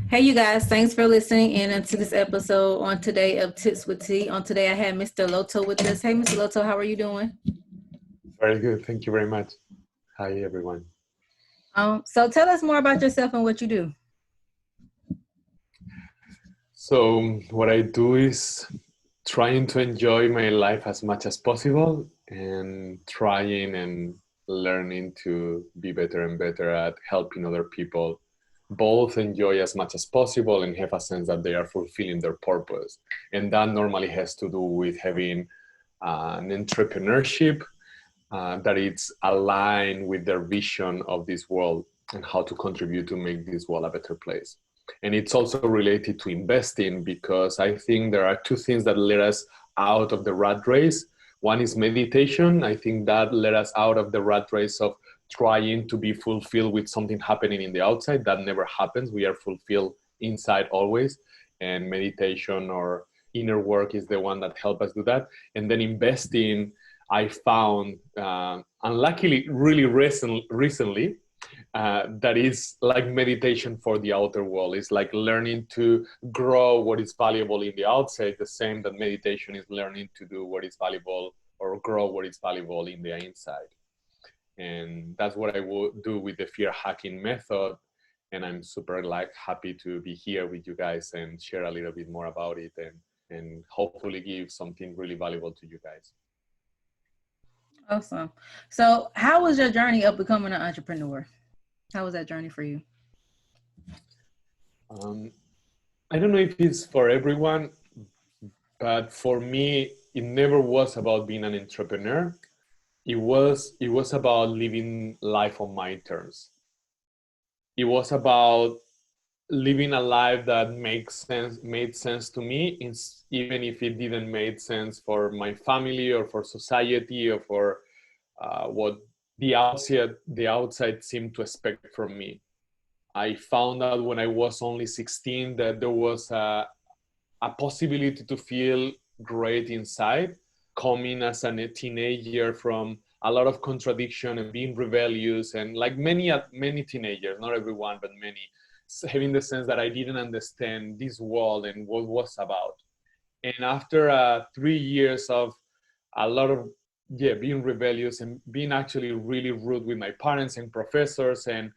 Hey, you guys, thanks for listening in to this episode on today of Tips with T. On today, I have Mr. Loto with us. Hey, Mr. Loto, how are you doing? Very good. Thank you very much. Hi, everyone. So tell us more about yourself and what you do. So, what I do is trying to enjoy my life as much as possible and trying and learning to be better and better at helping other people both enjoy as much as possible and have a sense that they are fulfilling their purpose. And that normally has to do with having an entrepreneurship that it's aligned with their vision of this world and how to contribute to make this world a better place. And it's also related to investing because I think there are two things that let us out of the rat race. One is meditation. I think that let us out of the rat race of trying to be fulfilled with something happening in the outside. That never happens. We are fulfilled inside always. And meditation or inner work is the one that helps us do that. And then investing, I found, unluckily, really recently, that is like meditation for the outer world. It's like learning to grow what is valuable in the outside, the same that meditation is learning to do what is valuable or grow what is valuable in the inside. And that's what I would do with the fear hacking method. And I'm super happy to be here with you guys and share a little bit more about it and hopefully give something really valuable to you guys. Awesome. So how was your journey of becoming an entrepreneur? How was that journey for you? I don't know if it's for everyone, but for me, it never was about being an entrepreneur. It was about living life on my terms. It was about living a life that made sense to me, even if it didn't make sense for my family or for society or for what the outside seemed to expect from me. I found out when I was only 16 that there was a possibility to feel great inside, coming as a teenager from a lot of contradiction and being rebellious, and like many teenagers, not everyone, but many, having the sense that I didn't understand this world and what it was about. And after 3 years of a lot of being rebellious and being actually really rude with my parents and professors and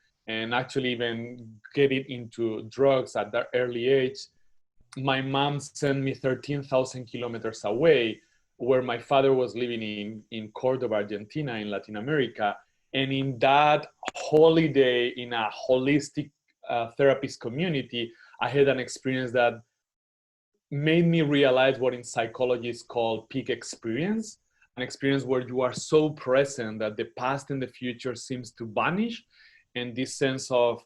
actually even getting into drugs at that early age, my mom sent me 13,000 kilometers away where my father was living in Cordoba, Argentina, in Latin America. And in that holiday in a holistic therapist community, I had an experience that made me realize what in psychology is called peak experience, an experience where you are so present that the past and the future seems to vanish. And this sense of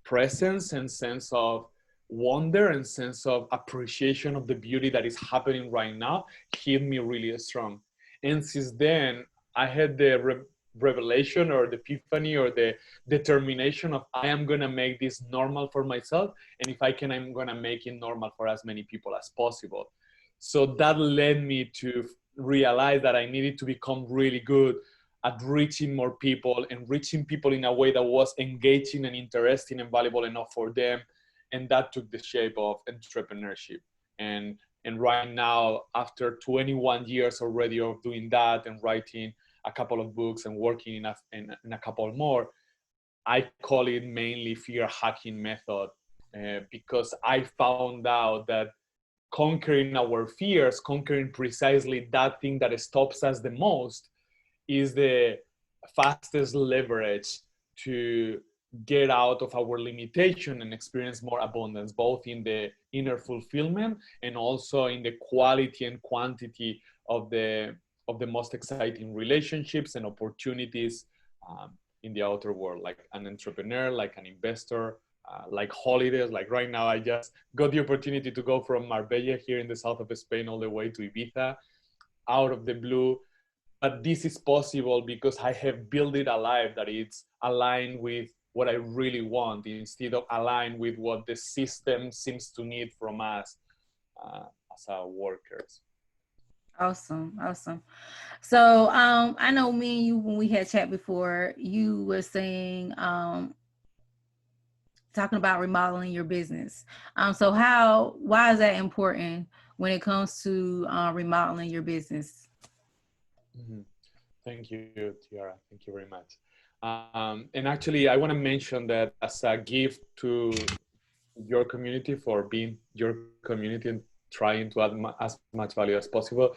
presence and sense of wonder and sense of appreciation of the beauty that is happening right now hit me really strong. And since then, I had the revelation or the epiphany or the determination of I am going to make this normal for myself. And if I can, I'm going to make it normal for as many people as possible. So that led me to realize that I needed to become really good at reaching more people and reaching people in a way that was engaging and interesting and valuable enough for them. And that took the shape of entrepreneurship. And right now, after 21 years already of doing that and writing a couple of books and working in a couple more, I call it mainly fear hacking method because I found out that conquering our fears, conquering precisely that thing that stops us the most, is the fastest leverage to get out of our limitation and experience more abundance, both in the inner fulfillment and also in the quality and quantity of the most exciting relationships and opportunities in the outer world, like an entrepreneur, like an investor, like holidays. Like right now, I just got the opportunity to go from Marbella here in the south of Spain all the way to Ibiza out of the blue. But this is possible because I have built it a life that it's aligned with what I really want instead of aligned with what the system seems to need from us as our workers. Awesome. So I know me and you, when we had chat before, you were saying talking about remodeling your business. So why is that important when it comes to remodeling your business? Mhm. Thank you, Tiara. Thank you very much. And actually, I want to mention that as a gift to your community for being your community and trying to add as much value as possible.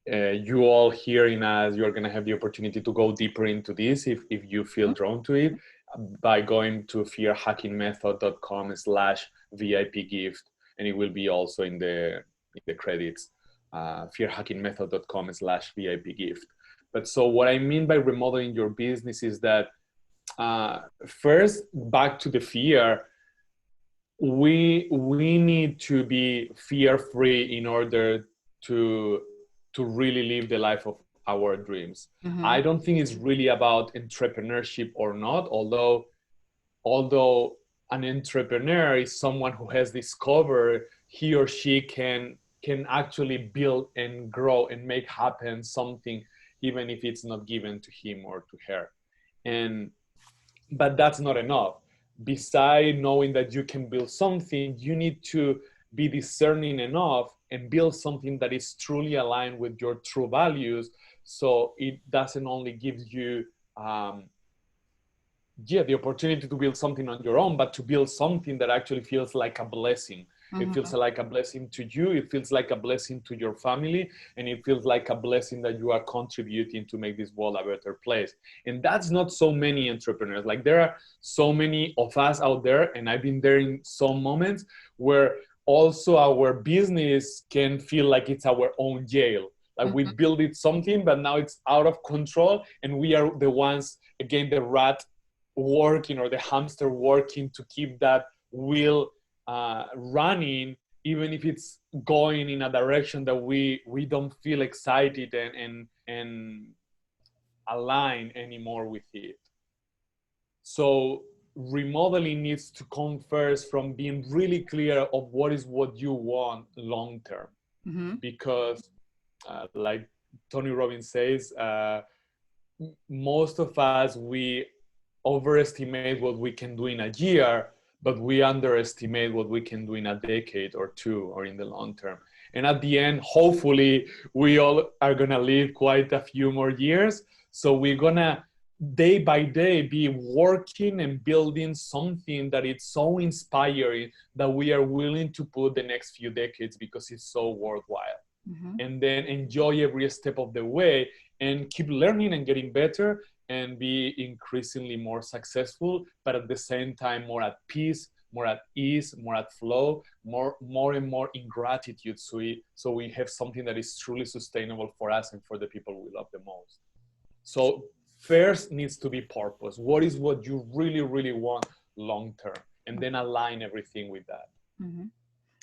You all hearing us, you're going to have the opportunity to go deeper into this if you feel drawn to it by going to fearhackingmethod.com/VIP gift, and it will be also in the credits. Fearhackingmethod.com/VIP gift. But so what I mean by remodeling your business is that first, back to the fear, we need to be fear free in order to to really live the life of our dreams. I Mm-hmm. don't think it's really about entrepreneurship or not, although an entrepreneur is someone who has discovered he or she can actually build and grow and make happen something even if it's not given to him or to her. And but that's not enough. Beside knowing that you can build something, you need to be discerning enough and build something that is truly aligned with your true values, so it doesn't only give you the opportunity to build something on your own, but to build something that actually feels like a blessing. It feels Mm-hmm. like a blessing to you, it feels like a blessing to your family, and it feels like a blessing that you are contributing to make this world a better place. And that's not so many entrepreneurs. Like, there are so many of us out there, and I've been there in some moments where also our business can feel like it's our own jail. Like, we build it something, but now it's out of control, and we are the ones, again, the rat working, or the hamster working to keep that wheel running, even if it's going in a direction that we don't feel excited and align anymore with it. So remodeling needs to come first from being really clear of what you want long term, Mm-hmm. because like Tony Robbins says, most of us, we overestimate what we can do in a year, but we underestimate what we can do in a decade or two, or in the long term. And at the end, hopefully, we all are gonna live quite a few more years. So we're gonna day by day be working and building something that is so inspiring that we are willing to put the next few decades, because it's so worthwhile. Mm-hmm. And then enjoy every step of the way and keep learning and getting better and be increasingly more successful, but at the same time more at peace, more at ease, more at flow, more and more in gratitude, so we have something that is truly sustainable for us and for the people we love the most. So first needs to be purpose. What is what you really, really want long term? And then align everything with that. Mm-hmm.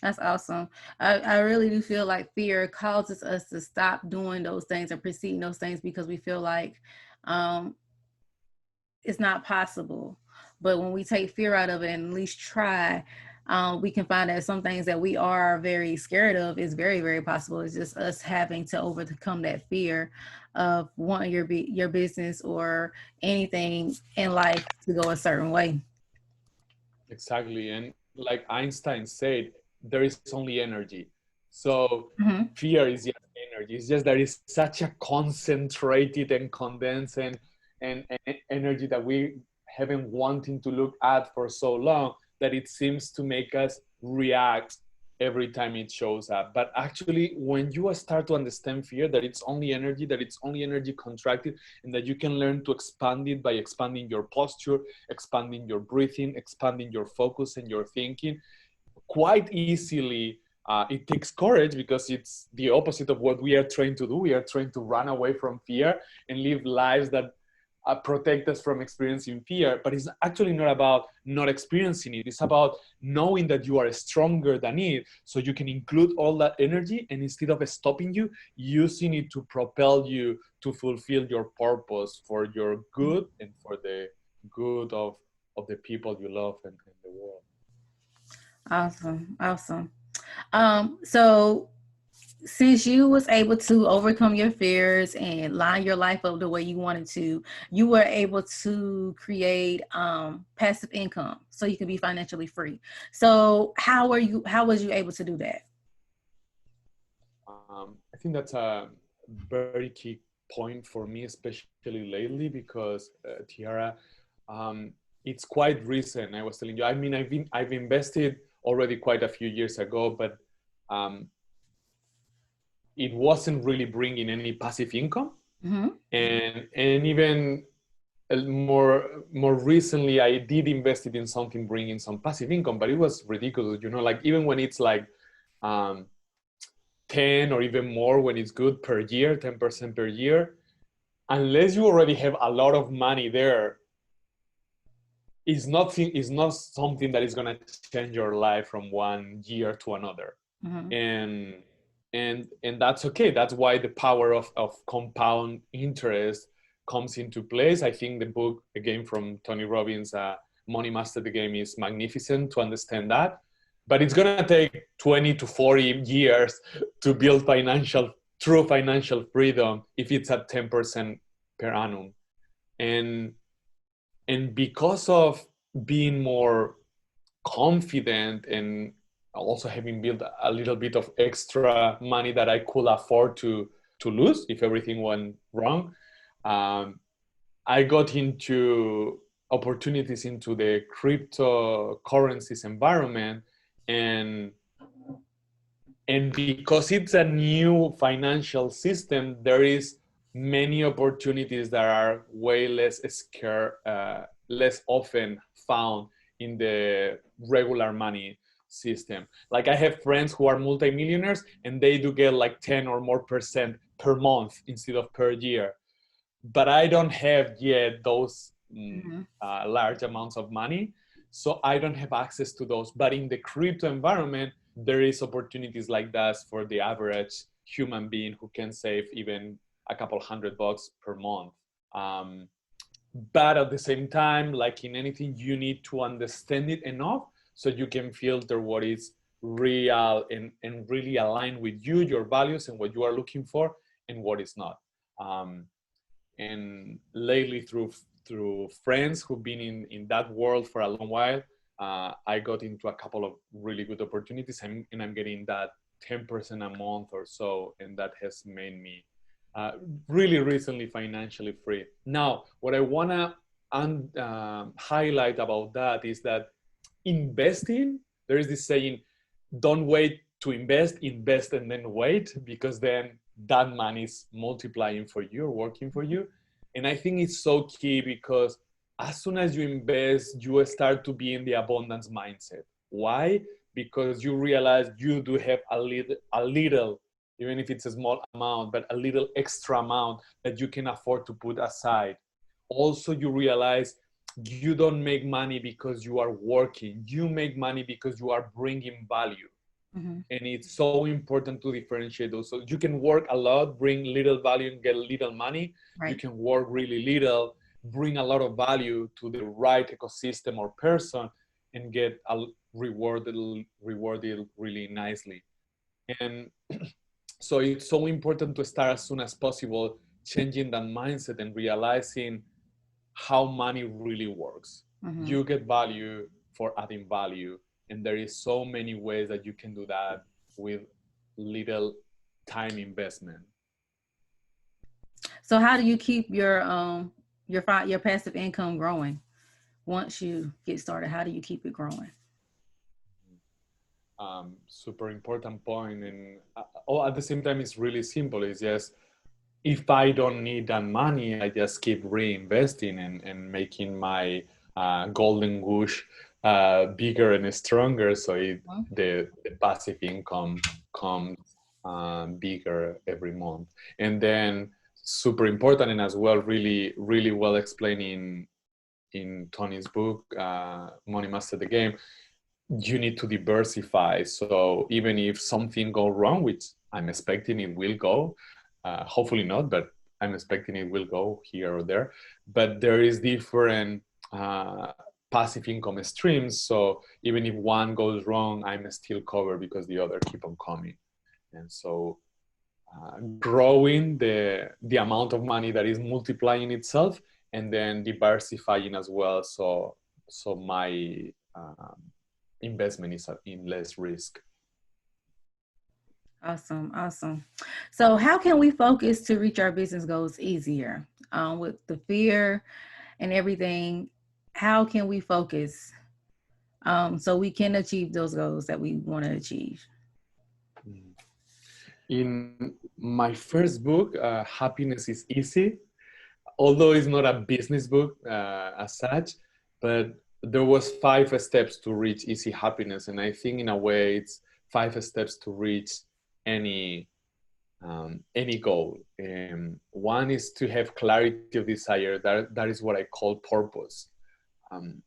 That's awesome. I really do feel like fear causes us to stop doing those things and proceeding those things because we feel like um, it's not possible. But when we take fear out of it and at least try, we can find that some things that we are very scared of is very, very possible. It's just us having to overcome that fear of wanting your business or anything in life to go a certain way. Exactly. And like Einstein said, there is only energy. So Mm-hmm. fear is just energy. It's just that it's such a concentrated and condensed and energy that we have been wanting to look at for so long, that it seems to make us react every time it shows up. But actually, when you start to understand fear, that it's only energy contracted, and that you can learn to expand it by expanding your posture, expanding your breathing, expanding your focus and your thinking quite easily. It takes courage, because it's the opposite of what we are trained to do. We are trained to run away from fear and live lives that protect us from experiencing fear. But it's actually not about not experiencing it. It's about knowing that you are stronger than it, so you can include all that energy, and instead of stopping you, using it to propel you to fulfill your purpose for your good and for the good of the people you love and the world. Awesome. Awesome. So since you was able to overcome your fears and line your life up the way you wanted to, you were able to create passive income so you can be financially free. So how was you able to do that? I think that's a very key point for me, especially lately, because Tiara, um, it's quite recent. I was telling you, I mean, I've invested already quite a few years ago, but um, it wasn't really bringing any passive income. Mm-hmm. And even more recently, I did invest it in something bringing some passive income, but it was ridiculous. Like even when it's like um, 10 or even more when it's good per year, 10% per year, unless you already have a lot of money there, it's not something that is going to change your life from one year to another. Mm-hmm. and and that's okay. That's why the power of compound interest comes into place. I think the book again from Tony Robbins, Money Master the Game, is magnificent to understand that. But it's going to take 20 to 40 years to build true financial freedom if it's at 10% per annum. And and because of being more confident and also having built a little bit of extra money that I could afford to lose if everything went wrong, um, I got into opportunities into the cryptocurrencies environment. And and because it's a new financial system, there is many opportunities that are way less often found in the regular money system. Like I have friends who are multimillionaires and they do get like 10 or more percent per month instead of per year. But I don't have yet those Mm-hmm. large amounts of money, so I don't have access to those. But in the crypto environment, there is opportunities like that for the average human being who can save even a couple $100 per month. Um, but at the same time, like in anything, you need to understand it enough so you can filter what is real and really align with you, your values, and what you are looking for, and what is not. Um, and lately, through friends who've been in that world for a long while, I got into a couple of really good opportunities, and I'm getting that 10% a month or so, and that has made me uh, really recently financially free. Now, what I wanna highlight about that is that investing, there is this saying, don't wait to invest and then wait, because then that money is multiplying for you or working for you. And I think it's so key, because as soon as you invest, you start to be in the abundance mindset. Why? Because you realize you do have a little, even if it's a small amount, but a little extra amount that you can afford to put aside. Also, you realize you don't make money because you are working. You make money because you are bringing value. Mm-hmm. And it's so important to differentiate those. So you can work a lot, bring little value, and get little money. You Right. can work really little, bring a lot of value to the right ecosystem or person, and get rewarded really nicely. And so it's so important to start as soon as possible, changing that mindset and realizing how money really works. Mm-hmm. You get value for adding value, and there is so many ways that you can do that with little time investment. So how do you keep your passive income growing once you get started? How do you keep it growing? Super important point, and at the same time, it's really simple. It's just, if I don't need that money, I just keep reinvesting and making my golden goose bigger and stronger. So the passive income comes bigger every month. And then super important, and as well, really, really well explained in Tony's book, Money Master the Game, you need to diversify. So even if something goes wrong, which I'm expecting it will go, hopefully not, but I'm expecting it will go here or there. But there is different uh, passive income streams. So even if one goes wrong, I'm still covered because the other keep on coming. And so growing the amount of money that is multiplying itself, and then diversifying as well. So my investment is in less risk. Awesome, awesome. So, how can we focus to reach our business goals easier? With the fear and everything, how can we focus so we can achieve those goals that we want to achieve? In my first book, Happiness is Easy, although it's not a business book as such, but there was 5 steps to reach easy happiness, and I think in a way it's 5 steps to reach any goal. One is to have clarity of desire. That is what I call purpose. Um,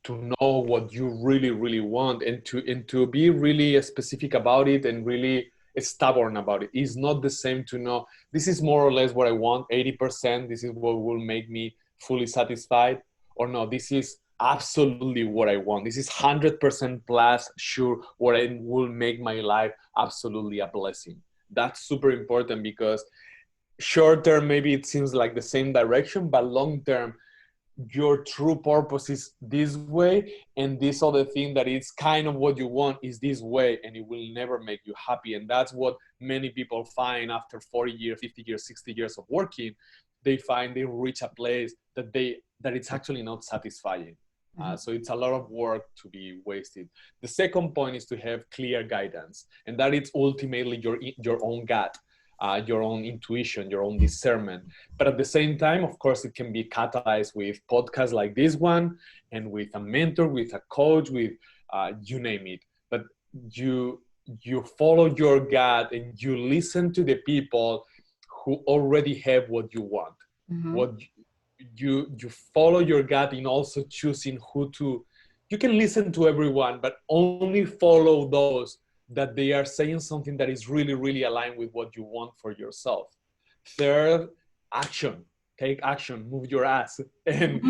to know what you really want, and to be really specific about it, and really stubborn about it. It's not the same to know this is more or less what I want, 80%, this is what will make me fully satisfied, or no, this is absolutely what I want, this is 100% plus sure what I will make my life absolutely a blessing. That's super important, because short term maybe it seems like the same direction, but long term your true purpose is this way, and this other thing that is kind of what you want is this way, and it will never make you happy. And that's what many people find after 40 years, 50 years, 60 years of working. They find they reach a place that it's actually not satisfying. So it's a lot of work to be wasted. The second point is to have clear guidance, and that is ultimately your own gut, your own intuition, your own discernment. But at the same time, of course, it can be catalyzed with podcasts like this one, and with a mentor, with a coach, with you name it. But you follow your gut, and you listen to the people who already have what you want. What you follow your gut in also choosing who to. You can listen to everyone, but only follow those that they are saying something that is really aligned with what you want for yourself. Third, action. Take action. Move your ass, and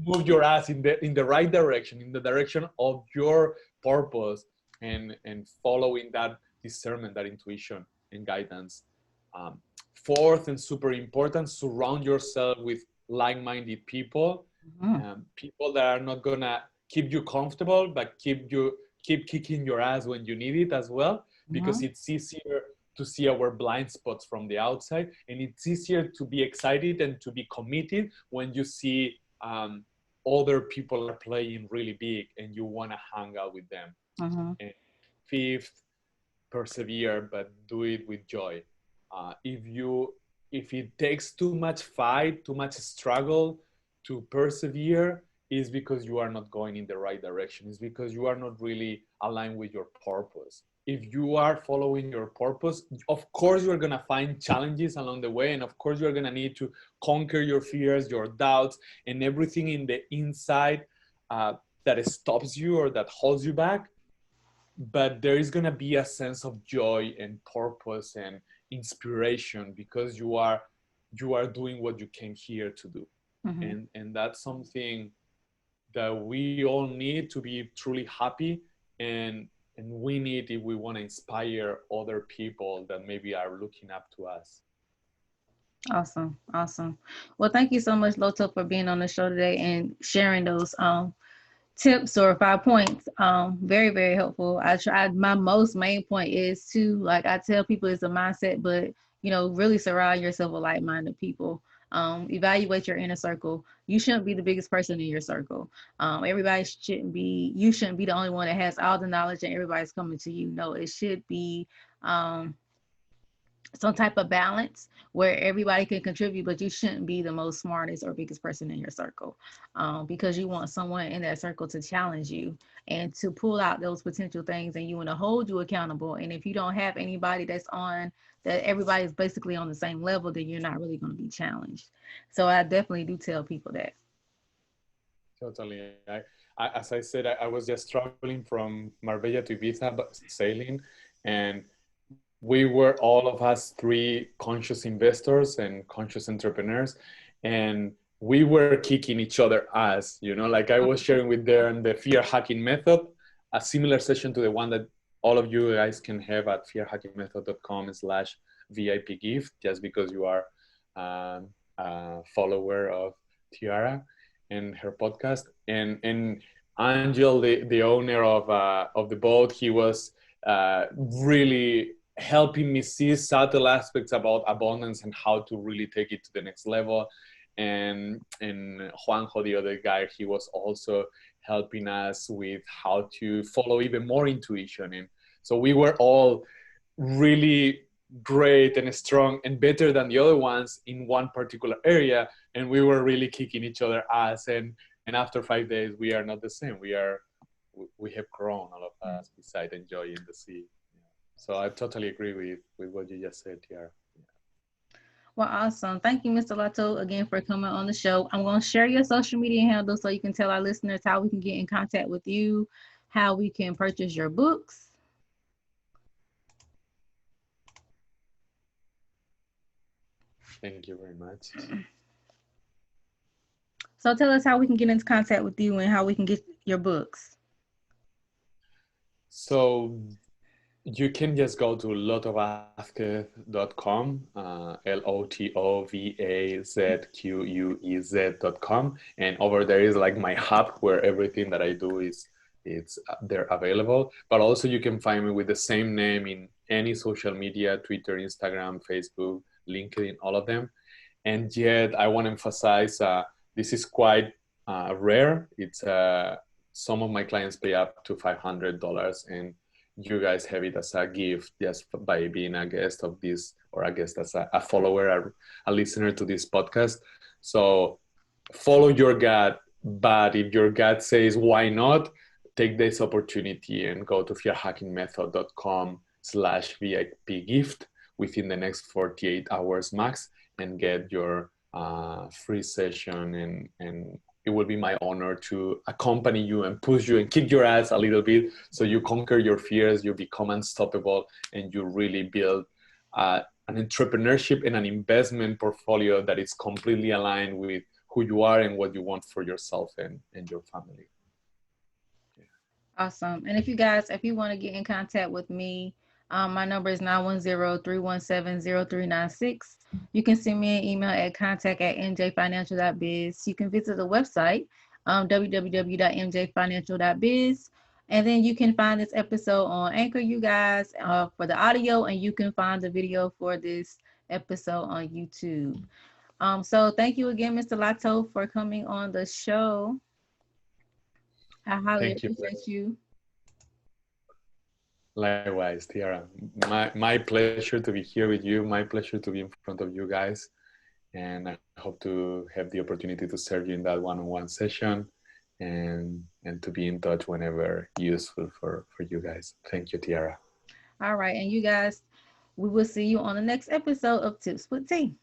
move your ass in the right direction, in the direction of your purpose, and following that discernment, that intuition and guidance. Fourth, and super important, surround yourself with like-minded people, people that are not gonna keep you comfortable, but keep kicking your ass when you need it as well, because it's easier to see our blind spots from the outside, and it's easier to be excited and to be committed when you see other people are playing really big and you want to hang out with them. And fifth, persevere, but do it with joy. If it takes too much fight, too much struggle to persevere, is because you are not going in the right direction. It's because you are not really aligned with your purpose. If you are following your purpose, of course you're gonna find challenges along the way, and of course you're gonna need to conquer your fears, your doubts, and everything in the inside that stops you or that holds you back. But there is gonna be a sense of joy and purpose and inspiration, because you are doing what you came here to do. And that's something that we all need to be truly happy, and we need if we want to inspire other people that maybe are looking up to us. Awesome. Well, thank you so much, Loto, for being on the show today and sharing those tips or 5 points. Very helpful. I tried. My most main point is to, like I tell people, it's a mindset, but really surround yourself with like-minded people. Evaluate your inner circle. You shouldn't be the biggest person in your circle. You shouldn't be the only one that has all the knowledge and everybody's coming to you. No, it should be some type of balance where everybody can contribute, but you shouldn't be the most smartest or biggest person in your circle, because you want someone in that circle to challenge you and to pull out those potential things, and you want to hold you accountable. And if you don't have anybody that everybody's basically on the same level, then you're not really going to be challenged. So I definitely do tell people that. Totally. As I said, I was just traveling from Marbella to Ibiza, but sailing, and we were, all of us, 3 conscious investors and conscious entrepreneurs, and we were kicking each other ass. Like I was sharing with them the fear hacking method, a similar session to the one that all of you guys can have at fearhackingmethod.com/VIP gift, just because you are a follower of Tiara and her podcast. And Angel, the owner of the boat, he was really helping me see subtle aspects about abundance and how to really take it to the next level. And Juanjo, the other guy, he was also helping us with how to follow even more intuition. And so we were all really great and strong and better than the other ones in one particular area, and we were really kicking each other ass. And after 5 days, we are not the same. We have grown, all of us, beside enjoying the sea. So I totally agree with what you just said, Tiara. Well, awesome. Thank you, Mr. Loto, again for coming on the show. I'm going to share your social media handle so you can tell our listeners how we can get in contact with you, how we can purchase your books. Thank you very much. So tell us how we can get into contact with you and how we can get your books. So you can just go to lotovazquez.com, LOTOVAZQUEZ.com, and over there is like my hub where everything that I do is it's there available. But also you can find me with the same name in any social media: Twitter, Instagram, Facebook, LinkedIn, all of them. And yet I want to emphasize this is quite rare. It's some of my clients pay up to $500, and you guys have it as a gift just by being a guest of this, or a guest as a follower, a listener to this podcast. So follow your gut, but if your gut says why not, take this opportunity and go to fearhackingmethod.com/VIP gift within the next 48 hours max and get your free session. And it will be my honor to accompany you and push you and kick your ass a little bit so you conquer your fears, you become unstoppable, and you really build an entrepreneurship and an investment portfolio that is completely aligned with who you are and what you want for yourself and your family. Yeah. Awesome. And if you want to get in contact with me, my number is 910-317-0396. You can send me an email at contact@mjfinancial.biz. You can visit the website, www.mjfinancial.biz. And then you can find this episode on Anchor, you guys, for the audio, and you can find the video for this episode on YouTube. So thank you again, Mr. Loto, for coming on the show. I highly appreciate you. Likewise, Tiara. My pleasure to be here with you. My pleasure to be in front of you guys. And I hope to have the opportunity to serve you in that one-on-one session and to be in touch whenever useful for you guys. Thank you, Tiara. All right. And you guys, we will see you on the next episode of Tips with T.